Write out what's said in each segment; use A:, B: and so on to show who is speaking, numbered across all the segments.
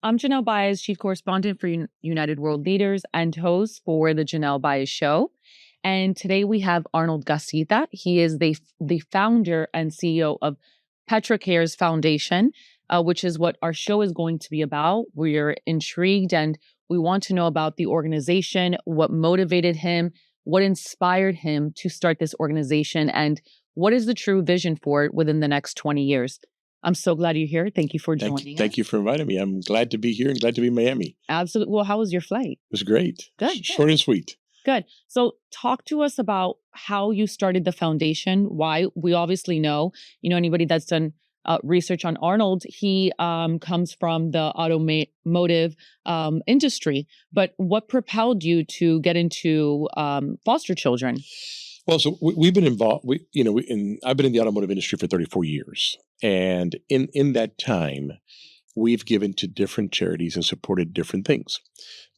A: I'm Janel Baez, Chief Correspondent for United World Leaders and host for the Janel Baez Show. And today we have Arnold Gacita. He is the founder and CEO of Petra Cares Foundation, which is what our show is going to be about. We're intrigued and we want to know about the organization, what motivated him, what inspired him to start this organization, and what is the true vision for it within the next 20 years. I'm so glad you're here. Thank you for joining us.
B: Thank you for inviting me. I'm glad to be here and glad to be in Miami.
A: Absolutely. Well, how was your flight?
B: It was great.
A: Good.
B: Short and sweet.
A: Good. So talk to us about how you started the foundation, why. We obviously know, anybody that's done research on Arnold, he comes from the automotive industry. But what propelled you to get into foster children?
B: Well, so we've been involved. I've been in the automotive industry for 34 years. And in that time, we've given to different charities and supported different things.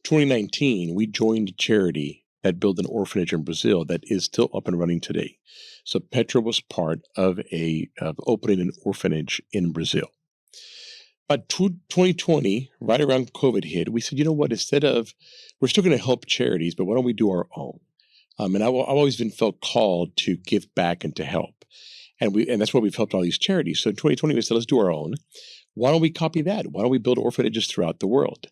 B: 2019, we joined a charity that built an orphanage in Brazil that is still up and running today. So Petra was part of opening an orphanage in Brazil. But 2020, right around COVID hit, we said, you know what, we're still going to help charities, but why don't we do our own? And I've always felt called to give back and to help. And that's why we've helped all these charities. So in 2020, we said, let's do our own. Why don't we copy that? Why don't we build orphanages throughout the world?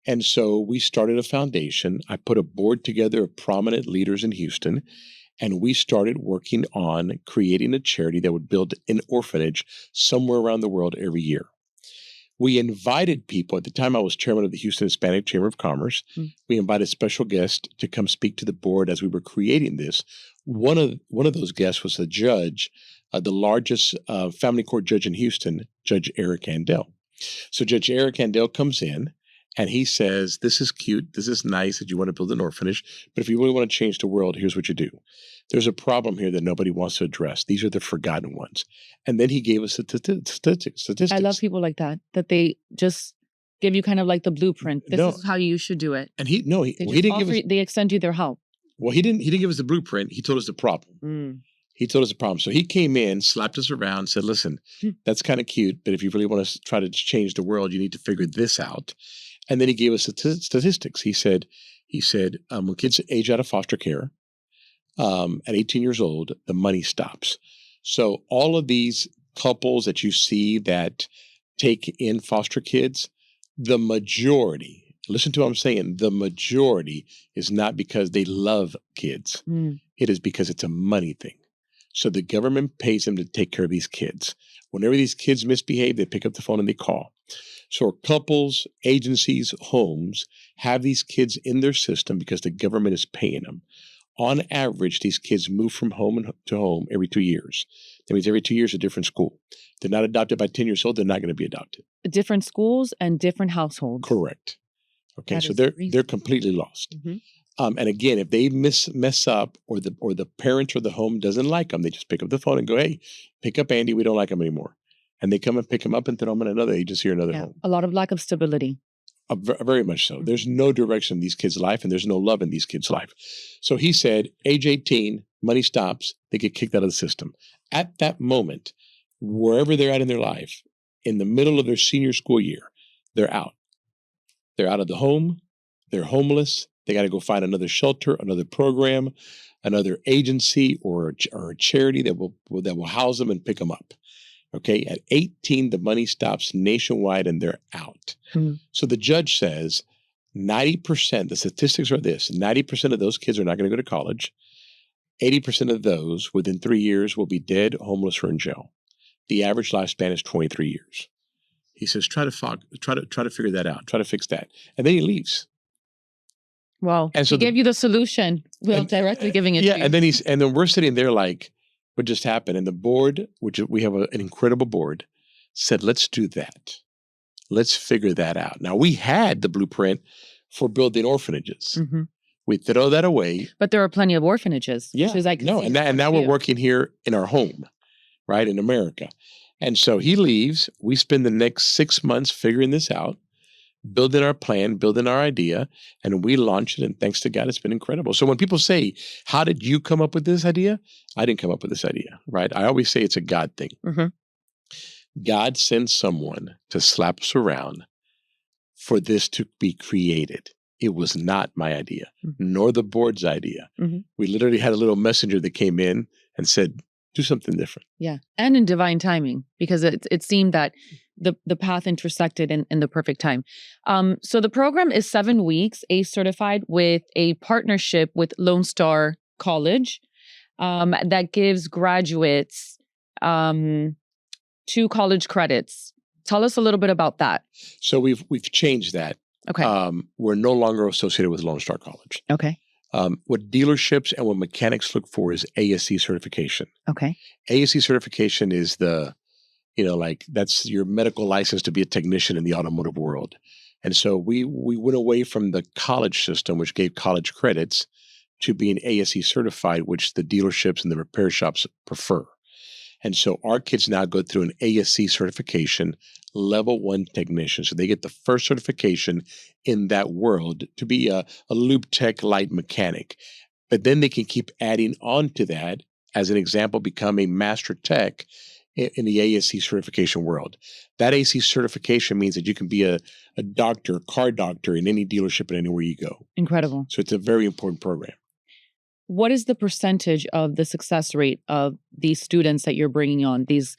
B: And so we started a foundation. I put a board together of prominent leaders in Houston, and we started working on creating a charity that would build an orphanage somewhere around the world every year. We invited people. At the time, I was chairman of the Houston Hispanic Chamber of Commerce. We invited special guests to come speak to the board as we were creating this. One of those guests was a judge, the largest family court judge in Houston, Judge Eric Andel. So Judge Eric Andel comes in and he says, this is cute. This is nice that you want to build an orphanage. But if you really want to change the world, here's what you do. There's a problem here that nobody wants to address. These are the forgotten ones. And then he gave us statistics.
A: I love people like that they just give you kind of like the blueprint. This is how you should do it.
B: And he didn't give us.
A: They extend you their help.
B: Well, he didn't give us the blueprint. He told us the problem. He told us the problem. So he came in, slapped us around, said, listen, that's kind of cute, but if you really want to try to change the world, you need to figure this out. And then he gave us statistics. He said, when kids age out of foster care, at 18 years old, the money stops. So all of these couples that you see that take in foster kids, the majority, listen to what I'm saying, the majority is not because they love kids. It is because it's a money thing. So the government pays them to take care of these kids. Whenever these kids misbehave, they pick up the phone and they call. So couples, agencies, homes have these kids in their system because the government is paying them. On average, these kids move from home to home every 2 years. That means every 2 years, a different school. They're not adopted by 10 years old. They're not going to be adopted.
A: Different schools and different households.
B: Correct. Okay, so they're completely lost. And again, if they mess up or the parents or the home doesn't like them, they just pick up the phone and go, hey, pick up Andy. We don't like him anymore. And they come and pick him up and throw him in another agency or another home.
A: A lot of lack of stability.
B: Very much so. There's no direction in these kids' life and there's no love in these kids' life. So he said, age 18, money stops, they get kicked out of the system. At that moment, wherever they're at in their life, in the middle of their senior school year, they're out. They're out of the home. They're homeless. They got to go find another shelter, another program, another agency or a charity that will house them and pick them up. Okay, at 18, the money stops nationwide and they're out. So the judge says 90%, the statistics are this, 90% of those kids are not going to go to college. 80% of those within 3 years will be dead, homeless, or in jail. The average lifespan is 23 years. He says, try to figure that out, try to fix that. And then he leaves.
A: Well, and so he gave you the solution without directly giving it to you.
B: And then we're sitting there like, what just happened? And the board, which we have an incredible board, said, let's do that. Let's figure that out. Now, we had the blueprint for building orphanages. We throw that away.
A: But there are plenty of orphanages.
B: Yeah. And now we're working here in our home, right, in America. And so he leaves. We spend the next 6 months figuring this out, building our plan, building our idea, and we launched it. And thanks to God, it's been incredible. So when people say, how did you come up with this idea? I didn't come up with this idea, right? I always say it's a God thing. God sends someone to slap us around for this to be created. It was not my idea, nor the board's idea. We literally had a little messenger that came in and said, do something different.
A: Yeah. And in divine timing, because it seemed that the path intersected in the perfect time. So the program is 7 weeks, ACE certified, with a partnership with Lone Star College that gives graduates 2 college credits. Tell us a little bit about that.
B: So we've changed that.
A: Okay.
B: We're no longer associated with Lone Star College.
A: Okay.
B: What dealerships and what mechanics look for is ASE certification.
A: Okay.
B: ASE certification is that's your medical license to be a technician in the automotive world. And so we went away from the college system, which gave college credits, to being ASE certified, which the dealerships and the repair shops prefer. And so our kids now go through an ASE certification, level 1 technician. So they get the first certification in that world to be a lube tech light mechanic. But then they can keep adding on to that, as an example, become a master tech in the ASE certification world. That ASE certification means that you can be a doctor, car doctor in any dealership and anywhere you go.
A: Incredible.
B: So it's a very important program.
A: What is the percentage of the success rate of these students that you're bringing on, these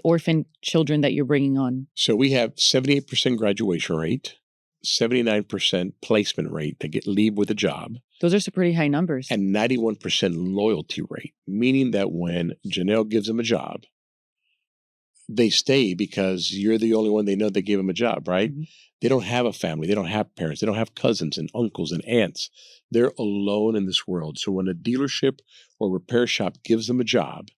A: orphan children that you're bringing on?
B: So we have 78% graduation rate, 79% placement rate to leave with a job.
A: Those are some pretty high numbers.
B: And 91% loyalty rate, meaning that when Janel gives them a job, they stay because you're the only one they know that gave them a job, right? They don't have a family. They don't have parents. They don't have cousins and uncles and aunts. They're alone in this world. So when a dealership or repair shop gives them a job,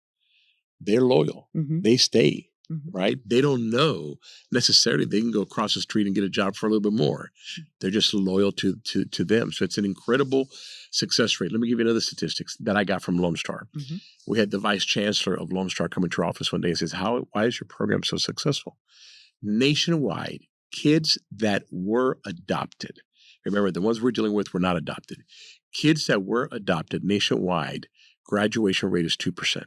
B: they're loyal. They stay, right? They don't know necessarily they can go across the street and get a job for a little bit more. They're just loyal to them. So it's an incredible success rate. Let me give you another statistics that I got from Lone Star. We had the vice chancellor of Lone Star come into our office one day and says, why is your program so successful? Nationwide, kids that were adopted, remember the ones we're dealing with were not adopted. Kids that were adopted nationwide, graduation rate is 2%.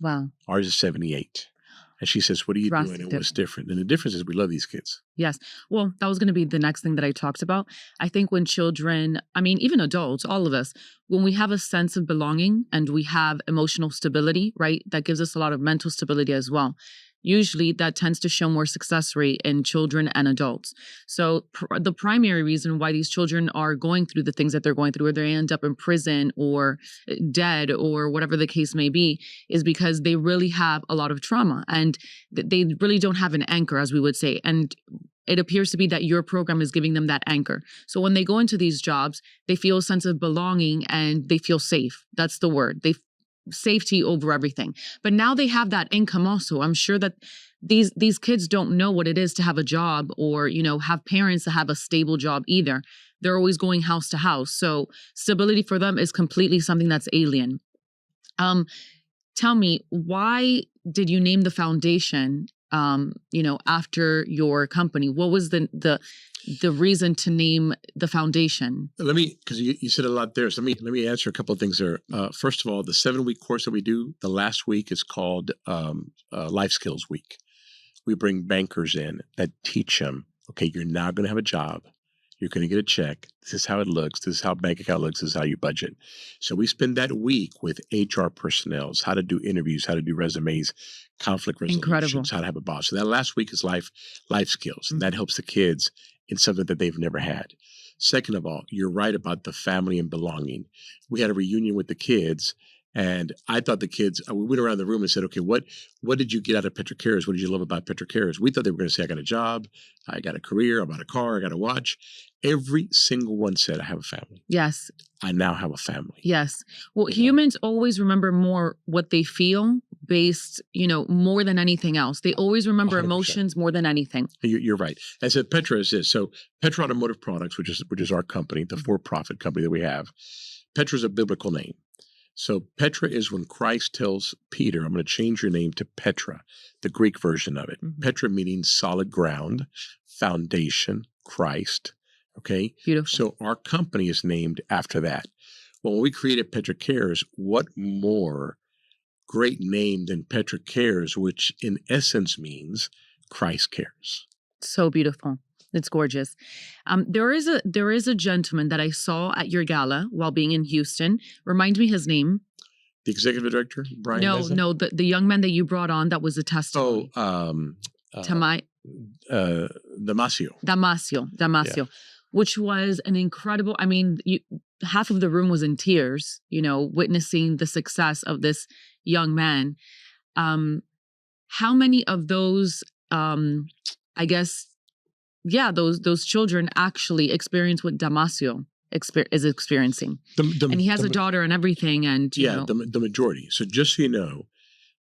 A: Wow.
B: Ours is 78. And she says, what are you doing? And what's different? And the difference is we love these kids.
A: Yes. Well, that was going to be the next thing that I talked about. I think when children, even adults, all of us, when we have a sense of belonging and we have emotional stability, right, that gives us a lot of mental stability as well. Usually that tends to show more success rate in children and adults. So the primary reason why these children are going through the things that they're going through, or they end up in prison or dead or whatever the case may be, is because they really have a lot of trauma and they really don't have an anchor, as we would say. And it appears to be that your program is giving them that anchor. So when they go into these jobs, they feel a sense of belonging and they feel safe. That's the word. Safety over everything. But now they have that income also. I'm sure that these kids don't know what it is to have a job or, have parents that have a stable job either. They're always going house to house. So stability for them is completely something that's alien. Tell me, why did you name the foundation, after your company? What was the reason to name the foundation?
B: Let me, because you said a lot there. So let me answer a couple of things there. First of all, the 7-week course that we do, the last week is called Life Skills Week. We bring bankers in that teach them, okay, you're now going to have a job. You're going to get a check. This is how it looks. This is how bank account looks. This is how you budget. So we spend that week with HR personnel, how to do interviews, how to do resumes, conflict resolutions, how to have a boss. So that last week is life skills. And that helps the kids in something that they've never had. Second of all, you're right about the family and belonging. We had a reunion with the kids, and I thought the kids, we went around the room and said, okay, what did you get out of Petra Cares? What did you love about Petra Cares? We thought they were going to say, I got a job, I got a career, I bought a car, I got a watch. Every single one said, I have a family.
A: Yes.
B: I now have a family.
A: Yes. Well, humans always remember more what they feel based, more than anything else. They always remember 100%. Emotions more than anything.
B: You're right. I said Petra is this. So Petra Automotive Products, which is our company, the for-profit company that we have, Petra is a biblical name. So Petra is when Christ tells Peter, I'm going to change your name to Petra, the Greek version of it. Petra meaning solid ground, foundation, Christ. Okay.
A: Beautiful.
B: So our company is named after that. Well, when we created Petra Cares, what more great name than Petra Cares, which in essence means Christ cares.
A: So beautiful. It's gorgeous. There is a gentleman that I saw at your gala while being in Houston. Remind me his name.
B: The executive director, Brian.
A: No, the young man that you brought on that was a testimony.
B: Damasio.
A: Damasio, which was an incredible. I mean, half of the room was in tears. Witnessing the success of this young man. How many of those? I guess, those children actually experience what Damasio is experiencing. And he has a daughter and everything. And
B: the majority. So just so you know,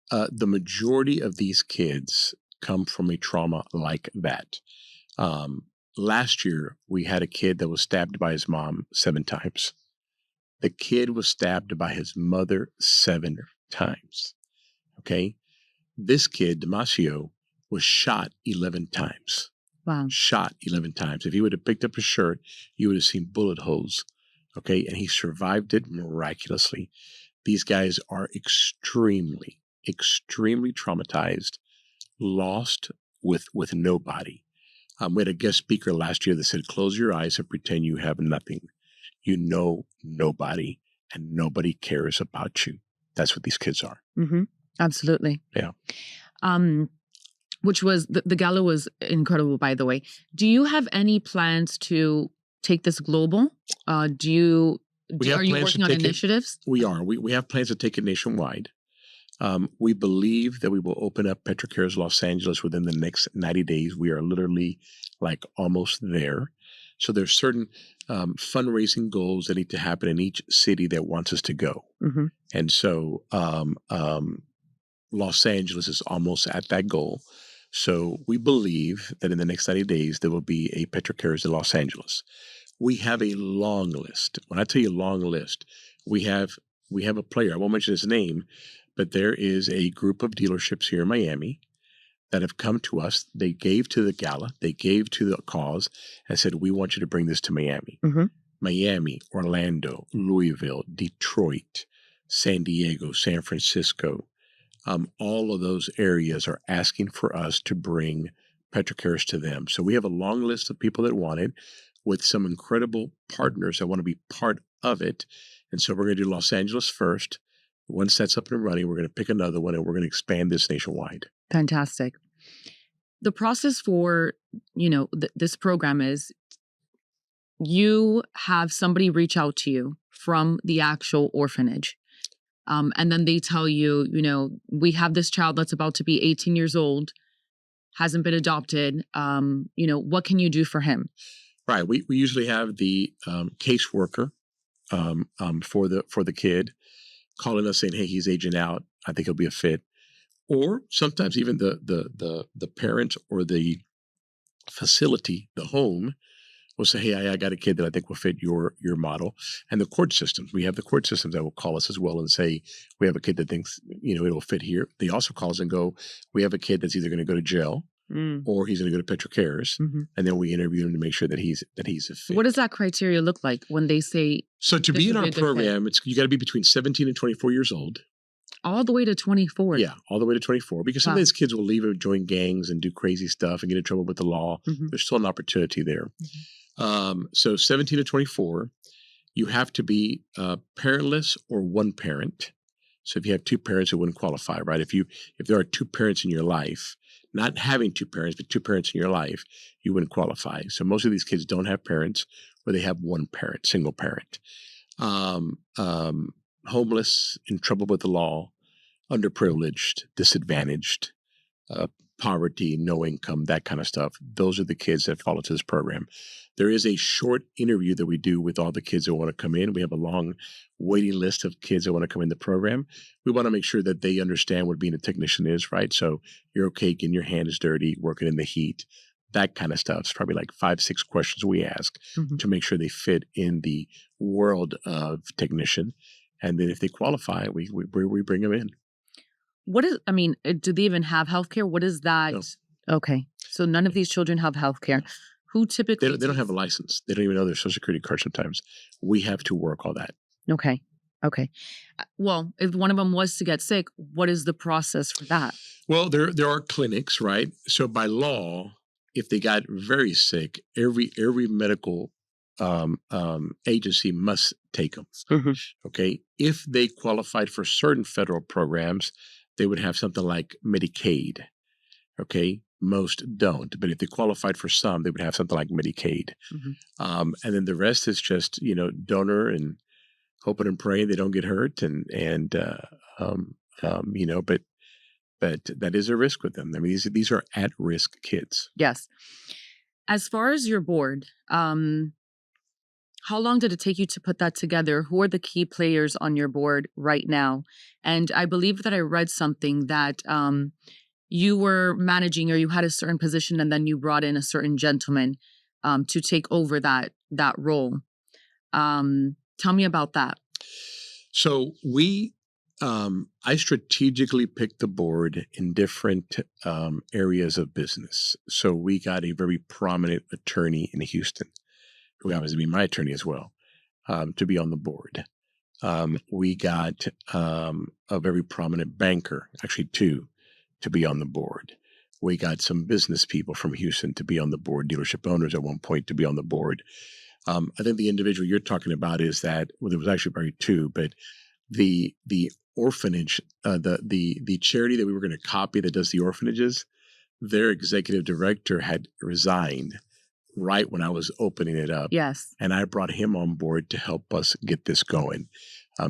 B: the majority of these kids come from a trauma like that. Last year, we had a kid that was stabbed by his mom 7 times. The kid was stabbed by his mother 7 times. Okay? This kid, Damasio, was shot 11 times.
A: Wow.
B: Shot 11 times. If he would have picked up his shirt, you would have seen bullet holes. Okay? And he survived it miraculously. These guys are extremely, extremely traumatized, lost with nobody. We had a guest speaker last year that said, close your eyes and pretend you have nothing. You know nobody, and nobody cares about you. That's what these kids are.
A: Mm-hmm. Absolutely.
B: Yeah.
A: Which was, the gala was incredible, by the way. Do you have any plans to take this global? Are you working on initiatives?
B: We are. We have plans to take it nationwide. We believe that we will open up Petra Cares Los Angeles within the next 90 days. We are literally almost there. So there's certain fundraising goals that need to happen in each city that wants us to go.
A: Mm-hmm.
B: And so Los Angeles is almost at that goal. So we believe that in the next 90 days, there will be a Petra Cares in Los Angeles. We have a long list. When I tell you long list, we have a player. I won't mention his name, but there is a group of dealerships here in Miami that have come to us. They gave to the gala. They gave to the cause and said, we want you to bring this to Miami.
A: Mm-hmm.
B: Miami, Orlando, Louisville, Detroit, San Diego, San Francisco. All of those areas are asking for us to bring Petra Cares to them. So we have a long list of people that want it, with some incredible partners that want to be part of it. And so we're going to do Los Angeles first. Once that's up and running, we're going to pick another one, and we're going to expand this nationwide.
A: Fantastic. The process for, this program is you have somebody reach out to you from the actual orphanage. And then they tell you, we have this child that's about to be 18 years old, hasn't been adopted. What can you do for him?
B: Right. We usually have the caseworker for the kid calling us saying, hey, he's aging out. I think he'll be a fit. Or sometimes even the parent or the facility, the home, will say, hey, I got a kid that I think will fit your model. And the court systems, we have the court systems that will call us as well and say, we have a kid that thinks, it'll fit here. They also call us and go, we have a kid that's either going to go to jail or he's going to go to Petra Cares.
A: Mm-hmm.
B: And then we interview him to make sure that he's a fit.
A: What does that criteria look like when they say?
B: So to be in our program, you got to be between 17 and 24 years old.
A: All the way to 24.
B: Yeah, all the way to 24. Because some of these kids will leave and join gangs and do crazy stuff and get in trouble with the law.
A: Mm-hmm.
B: There's still an opportunity there. Mm-hmm. So 17 to 24, you have to be parentless or one parent. So if you have 2 parents, it wouldn't qualify, right? If there are 2 parents in your life, not having 2 parents, but 2 parents in your life, you wouldn't qualify. So most of these kids don't have parents, or they have 1 parent, single parent. Homeless, in trouble with the law, underprivileged, disadvantaged, poverty, no income, that kind of stuff. Those are the kids that fall into this program. There is a short interview that we do with all the kids that want to come in. We have a long waiting list of kids that want to come in the program. We want to make sure that they understand what being a technician is, right? So you're okay getting your hands dirty, working in the heat, that kind of stuff. It's probably 5-6 questions we ask to make sure they fit in the world of technician. And then if they qualify, we bring them in.
A: Do they even have healthcare? What is that?
B: No.
A: Okay. So none of these children have healthcare. Who typically?
B: They don't have a license. They don't even know their Social Security card sometimes. We have to work all that.
A: Okay. Well, if one of them was to get sick, what is the process for that?
B: Well, there are clinics, right? So by law, if they got very sick, every medical agency must take them.
A: Mm-hmm.
B: Okay. If they qualified for certain federal programs, they would have something like Medicaid. Okay. Most don't, but if they qualified for some, they would have something like Medicaid.
A: Mm-hmm.
B: And then the rest is just, donor and hoping and praying they don't get hurt. But that is a risk with them. I mean, these are at-risk kids.
A: Yes. As far as your board, how long did it take you to put that together? Who are the key players on your board right now? And I believe that I read something that you were managing, or you had a certain position, and then you brought in a certain gentleman to take over that role. Tell me about that.
B: So I strategically picked the board in different areas of business. So we got a very prominent attorney in Houston, who happens to be my attorney as well, to be on the board. We got a very prominent banker, actually two, to be on the board. We got some business people from Houston to be on the board, dealership owners at one point to be on the board. I think the individual you're talking about is that, well, there was actually probably two, but the orphanage, the charity that we were going to copy that does the orphanages, their executive director had resigned right when I was opening it up.
A: Yes.
B: And I brought him on board to help us get this going.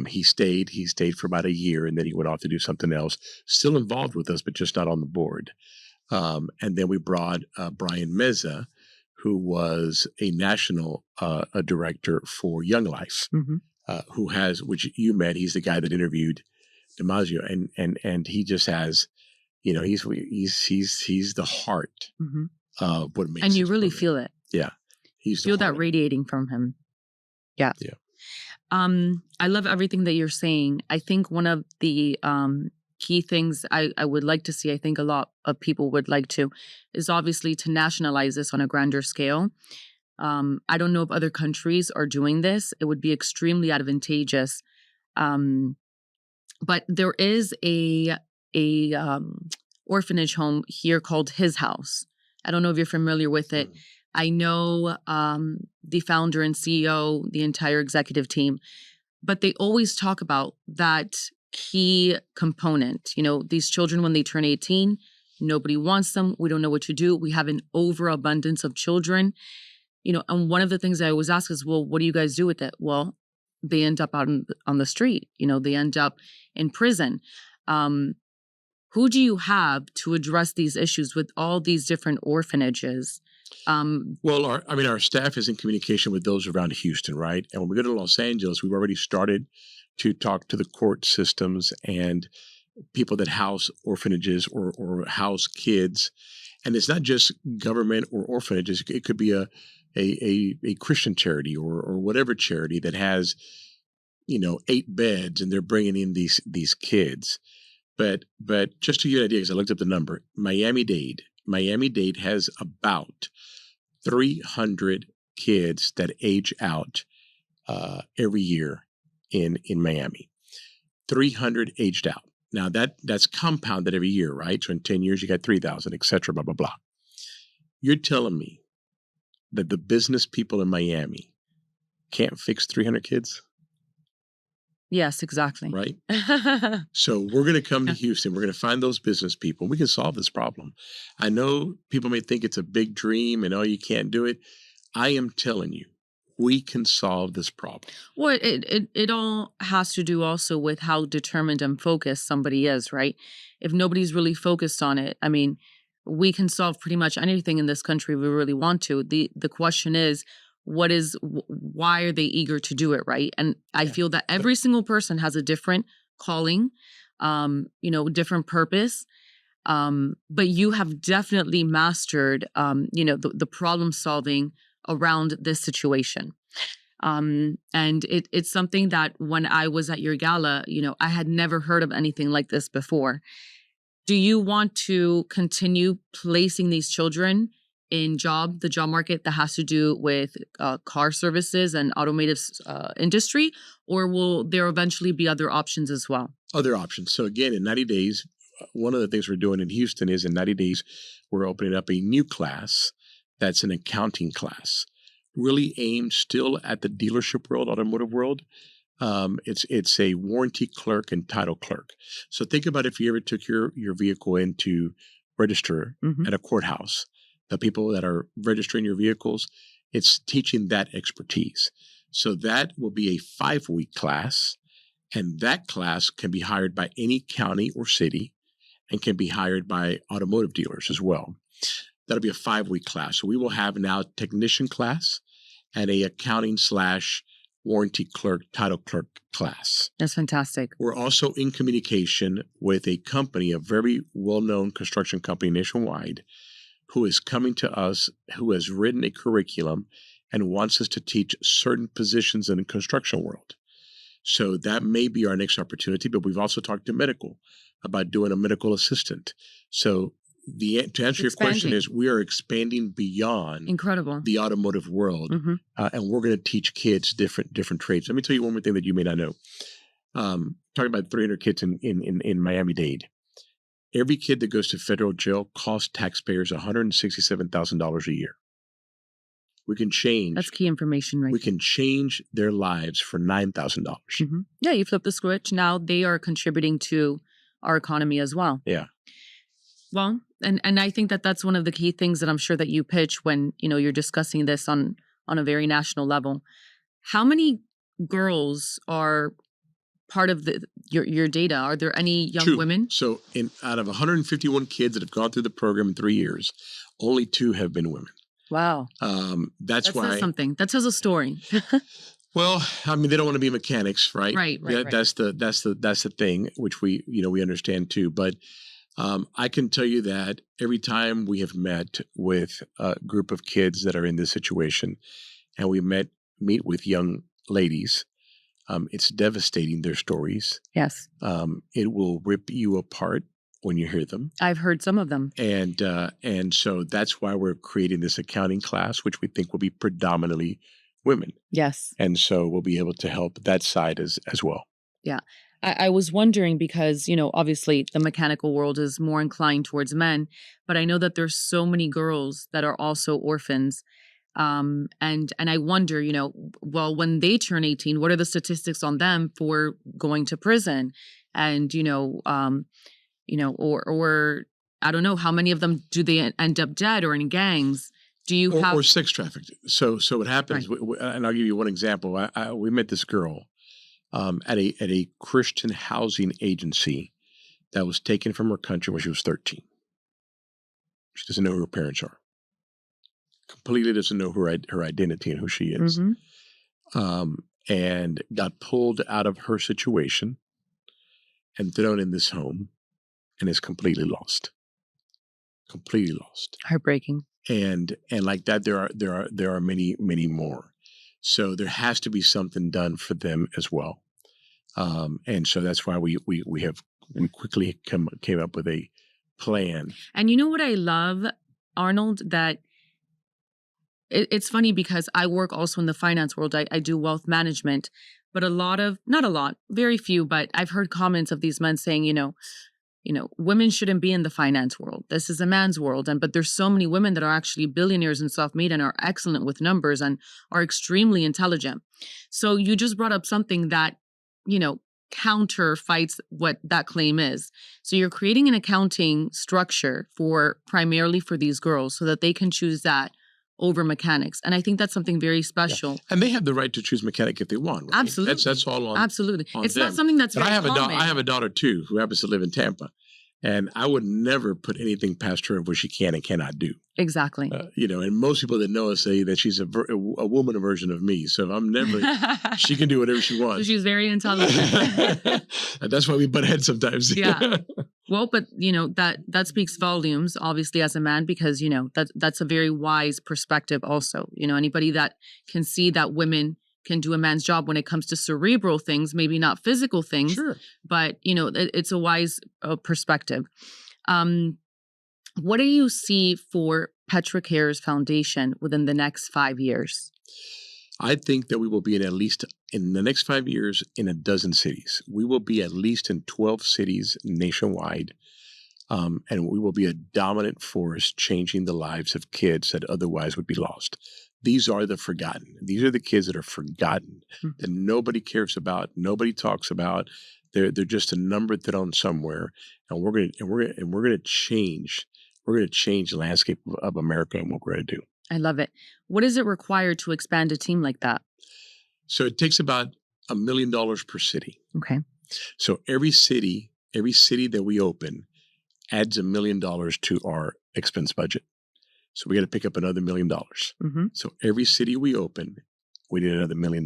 B: He stayed for about a year, and then he went off to do something else, still involved with us, but just not on the board. And then we brought Brian Meza, who was a national director for Young Life, mm-hmm. Which you met, he's the guy that interviewed DiMaggio, and he just has, he's the heart mm-hmm. of what makes.
A: And you really feel it.
B: Yeah.
A: Feel that radiating from him. Yeah.
B: Yeah.
A: I love everything that you're saying. I think one of the key things I would like to see, I think a lot of people would like to, is obviously to nationalize this on a grander scale. I don't know if other countries are doing this. It would be extremely advantageous. But there is a orphanage home here called His House. I don't know if you're familiar with it. I know the founder and CEO, the entire executive team, but they always talk about that key component. These children, when they turn 18, nobody wants them. We don't know what to do. We have an overabundance of children. And one of the things I always ask is, well, what do you guys do with it? Well, they end up out on the street. They end up in prison. Who do you have to address these issues with all these different orphanages?
B: Well, our staff is in communication with those around Houston, right? And when we go to Los Angeles, we've already started to talk to the court systems and people that house orphanages or house kids. And it's not just government or orphanages. It could be a Christian charity or whatever charity that has, 8 beds, and they're bringing in these kids. But just to give you an idea, because I looked up the number, Miami-Dade has about 300 kids that age out every year in Miami. 300 aged out. Now that's compounded every year, right? So in 10 years, you got 3,000, et cetera, blah, blah, blah. You're telling me that the business people in Miami can't fix 300 kids?
A: Yes, exactly.
B: Right? So we're going to come to Houston. We're going to find those business people. We can solve this problem. I know people may think it's a big dream and, you can't do it. I am telling you, we can solve this problem.
A: Well, it all has to do also with how determined and focused somebody is, right? If nobody's really focused on it, we can solve pretty much anything in this country if we really want to. The question is, why are they eager to do it, right? And I feel that every single person has a different calling, different purpose. But you have definitely mastered, the problem solving around this situation. And it's something that when I was at your gala, I had never heard of anything like this before. Do you want to continue placing these children in the job market that has to do with car services and automotive industry, or will there eventually be other options as well?
B: Other options. So again, in 90 days, one of the things we're doing in Houston is in 90 days, we're opening up a new class that's an accounting class, really aimed still at the dealership world, automotive world. It's a warranty clerk and title clerk. So think about if you ever took your vehicle in to register at a courthouse, the people that are registering your vehicles, it's teaching that expertise. So that will be a 5-week class, and that class can be hired by any county or city and can be hired by automotive dealers as well. That'll be a 5-week class. So we will have now a technician class and a accounting / warranty clerk, title clerk class.
A: That's fantastic.
B: We're also in communication with a company, a very well-known construction company nationwide, who is coming to us, who has written a curriculum and wants us to teach certain positions in the construction world. So that may be our next opportunity, but we've also talked to medical about doing a medical assistant. So to answer your question is, we are expanding beyond the automotive world, and we're going to teach kids different trades. Let me tell you one more thing that you may not know. Talking about 300 kids in Miami-Dade. Every kid that goes to federal jail costs taxpayers $167,000 a year. We can change.
A: That's key information, right?
B: We can change their lives for $9,000.
A: Yeah, you flip the switch. Now they are contributing to our economy as well.
B: Yeah.
A: Well, and I think that that's one of the key things that I'm sure that you pitch when, you're discussing this on a very national level. How many girls are part of your data? Are there any young women?
B: So out of 151 kids that have gone through the program in 3 years, only 2 have been women.
A: Wow.
B: That says
A: something. That tells a story.
B: Well, I mean, they don't want to be mechanics, right?
A: Right.
B: That's the thing, which we understand too. But I can tell you that every time we have met with a group of kids that are in this situation, and we meet with young ladies, it's devastating, their stories.
A: Yes.
B: It will rip you apart when you hear them.
A: I've heard some of them.
B: And so that's why we're creating this accounting class, which we think will be predominantly women.
A: Yes.
B: And so we'll be able to help that side as well.
A: Yeah. I was wondering because, obviously the mechanical world is more inclined towards men, but I know that there's so many girls that are also orphans. And I wonder, well, when they turn 18, what are the statistics on them for going to prison? And, or I don't know, how many of them do they end up dead or in gangs? Do you have
B: or sex trafficked? So what happens? Right. And I'll give you one example. We met this girl at a Christian housing agency that was taken from her country when she was 13. She doesn't know who her parents are. Completely doesn't know her identity and who she is. And got pulled out of her situation and thrown in this home, and is completely lost. Completely lost.
A: Heartbreaking.
B: And like that, there are many, many more. So there has to be something done for them as well. And so that's why we quickly came up with a plan.
A: And you know what I love, Arnold, that it's funny because I work also in the finance world. I do wealth management, but not a lot, very few, but I've heard comments of these men saying, women shouldn't be in the finance world. This is a man's world. But there's so many women that are actually billionaires and self-made and are excellent with numbers and are extremely intelligent. So you just brought up something that, counter fights what that claim is. So you're creating an accounting structure primarily for these girls so that they can choose that over mechanics. And I think that's something very special.
B: Yeah. And they have the right to choose mechanic if they want. Right?
A: Absolutely.
B: That's all on
A: Absolutely.
B: On
A: it's
B: them.
A: not something that's
B: but
A: very common.
B: I have a daughter too who happens to live in Tampa. And I would never put anything past her of what she can and cannot do.
A: Exactly.
B: And most people that know us say that she's a woman version of me. So I'm never, she can do whatever she wants.
A: So she's very intelligent.
B: And that's why we butt heads sometimes.
A: Yeah. Well, but that speaks volumes, obviously, as a man, because that's a very wise perspective. Also, anybody that can see that women can do a man's job when it comes to cerebral things, maybe not physical things,
B: sure.
A: But it's a wise perspective. What do you see for Petra Cares Foundation within the next 5 years?
B: I think that we will be in the next 5 years in a dozen cities. We will be at least in 12 cities nationwide, And we will be a dominant force changing the lives of kids that otherwise would be lost. These are the forgotten. These are the kids that are forgotten, that nobody cares about, nobody talks about. They're just a number thrown somewhere, and we're gonna change. We're gonna change the landscape of America and what we're gonna do.
A: I love it. What does it require to expand a team like that?
B: So it takes about $1 million per city.
A: Okay.
B: So every city that we open adds $1 million to our expense budget. So we got to pick up another $1 million. So every city we open, we need another $1 million.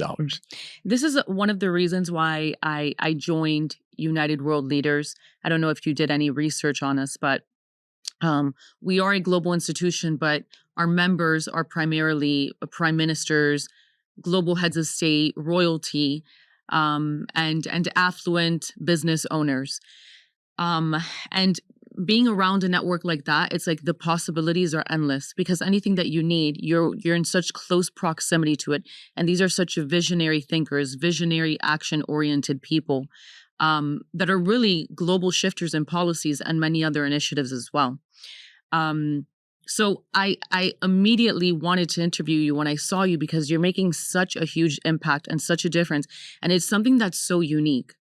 A: This is one of the reasons why I joined United World Leaders. I don't know if you did any research on us, but we are a global institution, but our members are primarily prime ministers, global heads of state, royalty, and affluent business owners. And being around a network like that, it's like the possibilities are endless, because anything that you need, you're in such close proximity to it. And these are such visionary thinkers, visionary action-oriented people that are really global shifters in policies and many other initiatives as well. So I immediately wanted to interview you when I saw you, because you're making such a huge impact and such a difference. And it's something that's so unique.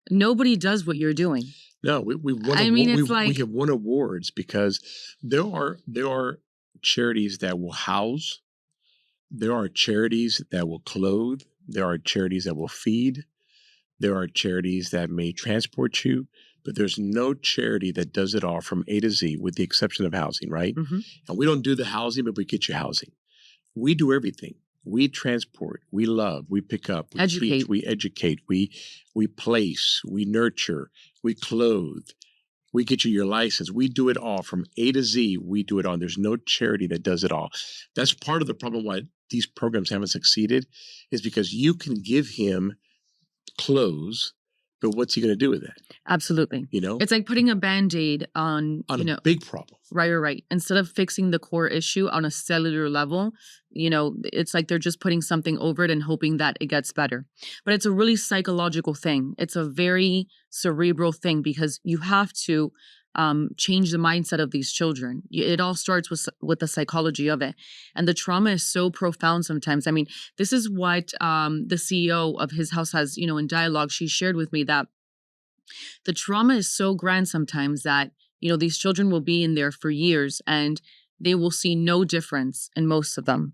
A: Nobody does what you're doing.
B: No, we won. We have won awards because there are charities that will house, there are charities that will clothe, there are charities that will feed, there are charities that may transport you, but there's no charity that does it all from A to Z, with the exception of housing, right? And we don't do the housing, but we get you housing. We do everything. We transport, we love, we pick up, we teach, we educate, we place, we nurture, we clothe, we get you your license. We do it all from A to Z. We do it all. There's no charity that does it all. That's part of the problem why these programs haven't succeeded, is because you can give him clothes, but what's he going to do with that?
A: Absolutely.
B: You know,
A: it's like putting a Band-Aid on
B: a big problem.
A: Right. Instead of fixing the core issue on a cellular level, it's like they're just putting something over it and hoping that it gets better. But it's a really psychological thing. It's a very cerebral thing, because you have to change the mindset of these children. It all starts with the psychology of it. And the trauma is so profound sometimes. I mean, this is what the CEO of his house has, in dialogue, she shared with me that the trauma is so grand sometimes that, these children will be in there for years and they will see no difference in most of them.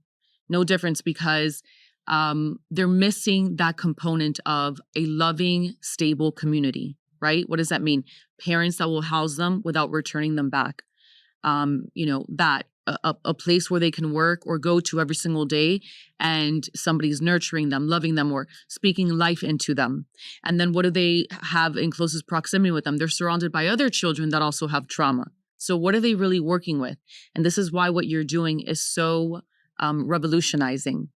A: No difference, because they're missing that component of a loving, stable community, right? What does that mean? Parents that will house them without returning them back. A place where they can work or go to every single day, and somebody's nurturing them, loving them, or speaking life into them. And then what do they have in closest proximity with them? They're surrounded by other children that also have trauma. So what are they really working with? And this is why what you're doing is so revolutionizing.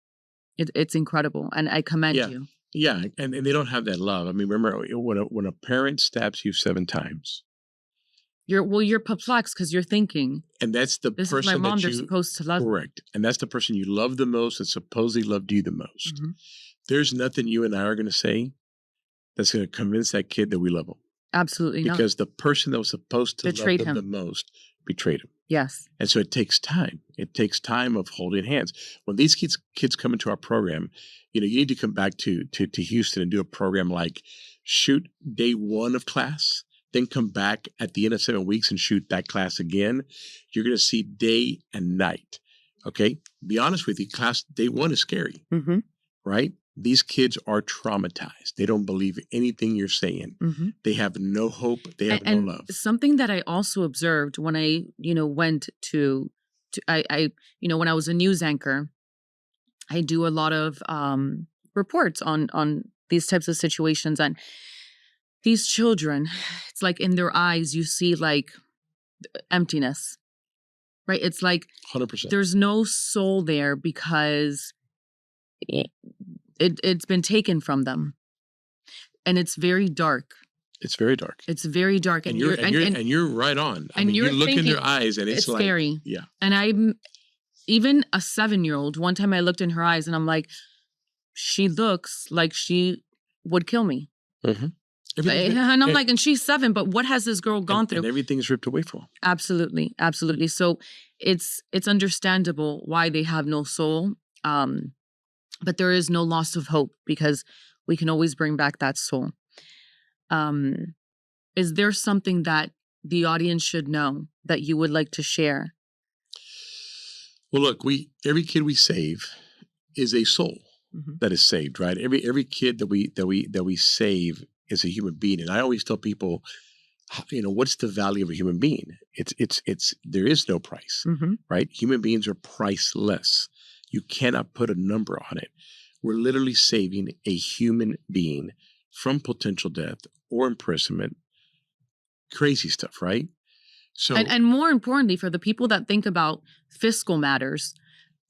A: It's incredible, and I commend you.
B: Yeah, and they don't have that love. I mean, remember when a parent stabs you 7 times,
A: you're perplexed because you're thinking,
B: and that's the
A: this
B: person
A: is my mom.
B: that
A: They're supposed to love.
B: Correct, and that's the person you love the most, and supposedly loved you the most. There's nothing you and I are going to say that's going to convince that kid that we love him.
A: Absolutely not.
B: Because the person that was supposed to love them the most betrayed him.
A: Yes.
B: And so it takes time. It takes time of holding hands. When these kids come into our program, you need to come back to Houston and do a program like shoot day 1 of class, then come back at the end of 7 weeks and shoot that class again. You're going to see day and night. Okay? Be honest with you, class day 1 is scary, right? These kids are traumatized. They don't believe anything you're saying. They have no hope. They have no love.
A: Something that I also observed when I, went to when I was a news anchor, I do a lot of reports on these types of situations. And these children, it's like in their eyes, you see like emptiness, right? It's like
B: 100%.
A: There's no soul there, because it's been taken from them, and it's very dark.
B: It's very dark.
A: It's very dark,
B: and you're right on. I mean, you look in their eyes, and it's like
A: scary.
B: Yeah.
A: And I'm even a 7-year-old. One time, I looked in her eyes, and I'm like, she looks like she would kill me. And I'm like, and she's 7, but what has this girl gone through?
B: And everything's ripped away from them.
A: Absolutely. Absolutely. So it's understandable why they have no soul. But there is no loss of hope because we can always bring back that soul. Is there something that the audience should know that you would like to share?
B: Well, look, every kid we save is a soul that is saved, right? Every kid that we save is a human being. And I always tell people, what's the value of a human being? It's there is no price, right? Human beings are priceless. You cannot put a number on it. We're literally saving a human being from potential death or imprisonment. Crazy stuff, right? So,
A: and more importantly, for the people that think about fiscal matters,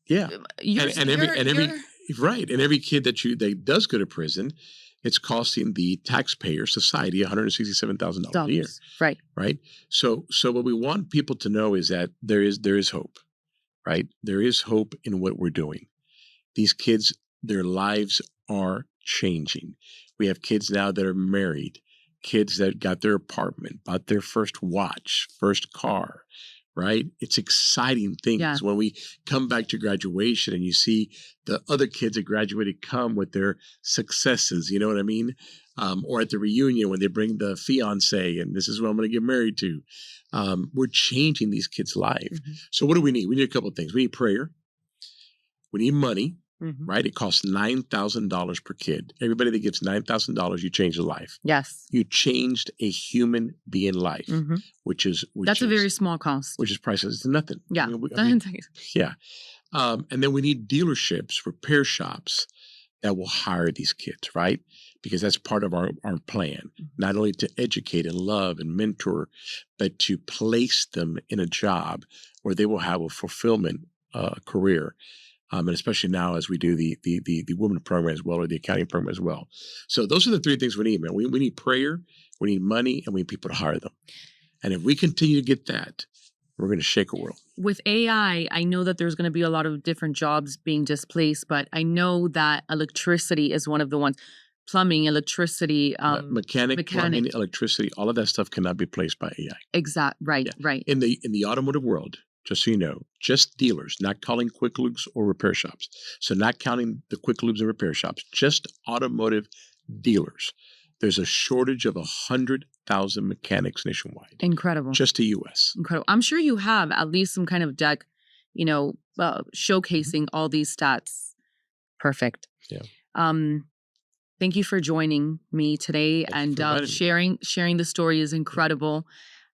B: yeah, and every kid that does go to prison, it's costing the taxpayer society $167,000 a year. Right. So what we want people to know is that there is hope, right? There is hope in what we're doing. These kids, their lives are changing. We have kids now that are married, kids that got their apartment, bought their first watch, first car, right? It's exciting things when we come back to graduation and you see the other kids that graduated come with their successes, you know what I mean? Or at the reunion when they bring the fiance and this is what I'm going to get married to. We're changing these kids' lives. So what do we need? We need a couple of things. We need prayer. We need money. Right? It costs $9,000 per kid. Everybody that gives $9,000, you change a life.
A: Yes.
B: You changed a human being life, which is
A: a very small cost.
B: Which is priceless. It's nothing.
A: Yeah.
B: Yeah. And then we need dealerships, repair shops that will hire these kids, right? Because that's part of our plan, not only to educate and love and mentor, but to place them in a job where they will have a fulfillment career. And especially now as we do the women program as well, or the accounting program as well. So those are the 3 things we need, man. We need prayer, we need money, and we need people to hire them. And if we continue to get that, we're going to shake a world.
A: With AI, I know that there's going to be a lot of different jobs being displaced, but I know that electricity is one of the ones. Plumbing, electricity,
B: mechanic, plumbing, electricity, all of that stuff cannot be placed by AI.
A: Right.
B: In the automotive world, just so you know, just dealers, not calling Quick Lubes or repair shops. So not counting the Quick Lubes and repair shops, just automotive dealers. There's a shortage of 100,000 mechanics nationwide.
A: Incredible.
B: Just the U.S.
A: Incredible. I'm sure you have at least some kind of deck, showcasing all these stats. Perfect.
B: Yeah.
A: Thank you for joining me today and sharing the story is incredible.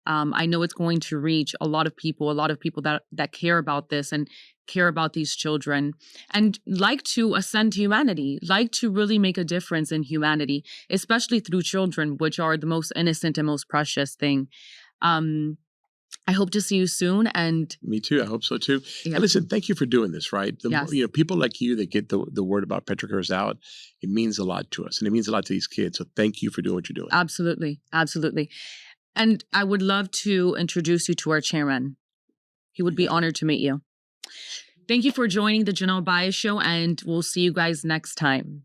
A: I know it's going to reach a lot of people that care about this and care about these children and like to ascend to humanity, like to really make a difference in humanity, especially through children, which are the most innocent and most precious thing. I hope to see you soon. And
B: me too. I hope so too.
A: Yeah.
B: And listen, thank you for doing this, right? People like you that get the word about Petra Cares out, it means a lot to us and it means a lot to these kids. So thank you for doing what you're doing.
A: Absolutely. Absolutely. And I would love to introduce you to our chairman. He would be honored to meet you. Thank you for joining the Janel Baez Show, and we'll see you guys next time.